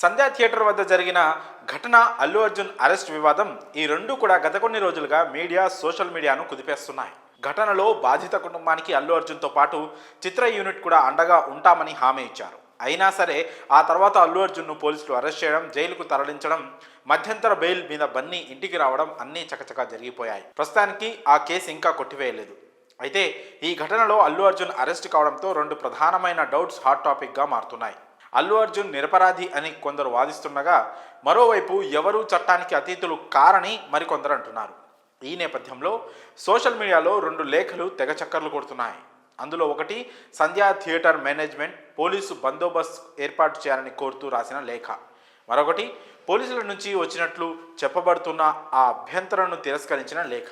సంధ్యా theatre వద్ద జరిగిన ఘటన, అల్లు అర్జున్ అరెస్ట్ వివాదం ఈ రెండు కూడా గత కొన్ని రోజులుగా మీడియా, సోషల్ మీడియాను కుదిపేస్తున్నాయి. ఘటనలో బాధిత కుటుంబానికి అల్లు అర్జున్తో పాటు చిత్ర యూనిట్ కూడా అండగా ఉంటామని హామీ ఇచ్చారు. అయినా సరే ఆ తర్వాత అల్లు అర్జున్ను పోలీసులు అరెస్ట్ చేయడం, జైలుకు తరలించడం, మధ్యంతర బెయిల్ మీద బన్నీ ఇంటికి రావడం అన్నీ చకచకా జరిగిపోయాయి. ప్రస్తుతానికి ఆ కేసు ఇంకా కొట్టివేయలేదు. అయితే ఈ ఘటనలో అల్లు అర్జున్ అరెస్ట్ కావడంతో రెండు ప్రధానమైన డౌట్స్ హాట్ టాపిక్గా మారుతున్నాయి. అల్లు అర్జున్ నిరపరాధి అని కొందరు వాదిస్తుండగా, మరోవైపు ఎవరూ చట్టానికి అతీతులు కారని మరికొందరు అంటున్నారు. ఈ నేపథ్యంలో సోషల్ మీడియాలో రెండు లేఖలు తెగ చక్కర్లు కొడుతున్నాయి. అందులో ఒకటి సంధ్యా థియేటర్ మేనేజ్మెంట్ పోలీసు బందోబస్తు ఏర్పాటు చేయాలని కోరుతూ రాసిన లేఖ, మరొకటి పోలీసుల నుంచి వచ్చినట్లు చెప్పబడుతున్న ఆ అభ్యంతరాలను తిరస్కరించిన లేఖ.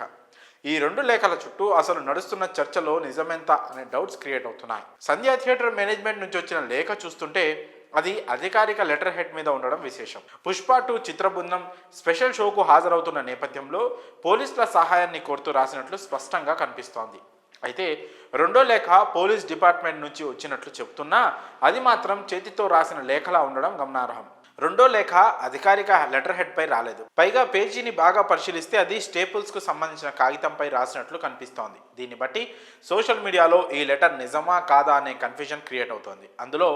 ఈ రెండు లేఖల చుట్టూ అసలు నడుస్తున్న చర్చలో నిజమెంత అనే డౌట్స్ క్రియేట్ అవుతున్నాయి. సంధ్యా థియేటర్ మేనేజ్మెంట్ నుంచి వచ్చిన లేఖ చూస్తుంటే అది అధికారిక లెటర్ హెడ్ మీద ఉండడం విశేషం. పుష్ప 2 చిత్ర బృందం స్పెషల్ షోకు హాజరవుతున్న నేపథ్యంలో పోలీసుల సహాయాన్ని కోరుతూ రాసినట్లు స్పష్టంగా కనిపిస్తోంది. అయితే రెండో లేఖ పోలీస్ డిపార్ట్మెంట్ నుంచి వచ్చినట్లు చెబుతున్నా అది మాత్రం చేతితో రాసిన లేఖలా ఉండడం గమనార్హం. రెండో లేఖ అధికారిక లెటర్ హెడ్ పై రాలేదు. పైగా పేజీని బాగా పరిశీలిస్తే అది స్టేపుల్స్ కు సంబంధించిన కాగితంపై రాసినట్లు కనిపిస్తోంది. దీన్ని బట్టి సోషల్ మీడియాలో ఈ లెటర్ నిజమా కాదా అనే కన్ఫ్యూజన్ క్రియేట్ అవుతోంది. అందులో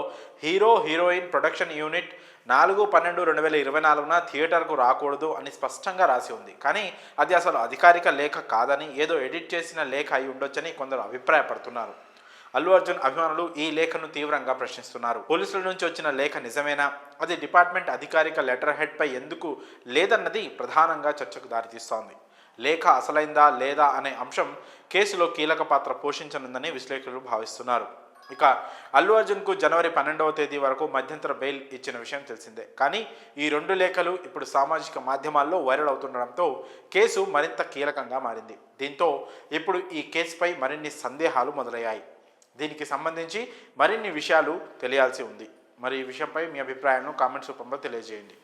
హీరో హీరోయిన్ ప్రొడక్షన్ యూనిట్ 4/12/2024 థియేటర్కు రాకూడదు అని స్పష్టంగా రాసి ఉంది. కానీ అది అసలు అధికారిక లేఖ కాదని, ఏదో ఎడిట్ చేసిన లేఖ అయి ఉండొచ్చని కొందరు అభిప్రాయపడుతున్నారు. అల్లు అర్జున్ అభిమానులు ఈ లేఖను తీవ్రంగా ప్రశ్నిస్తున్నారు. పోలీసుల నుంచి వచ్చిన లేఖ నిజమేనా, అది డిపార్ట్మెంట్ అధికారిక లెటర్ హెడ్ పై ఎందుకు లేదన్నది ప్రధానంగా చర్చకు దారితీస్తోంది. లేఖ అసలైందా లేదా అనే అంశం కేసులో కీలక పాత్ర పోషించనుందని విశ్లేషకులు భావిస్తున్నారు. ఇక అల్లు అర్జున్కు జనవరి 12వ తేదీ వరకు మధ్యంతర బెయిల్ ఇచ్చిన విషయం తెలిసిందే. కానీ ఈ రెండు లేఖలు ఇప్పుడు సామాజిక మాధ్యమాల్లో వైరల్ అవుతుండడంతో కేసు మరింత కీలకంగా మారింది. దీంతో ఇప్పుడు ఈ కేసుపై మరిన్ని సందేహాలు మొదలయ్యాయి. దీనికి సంబంధించి మరిన్ని విషయాలు తెలియాల్సి ఉంది. మరి ఈ విషయంపై మీ అభిప్రాయాలను కామెంట్స్ రూపంలో తెలియజేయండి.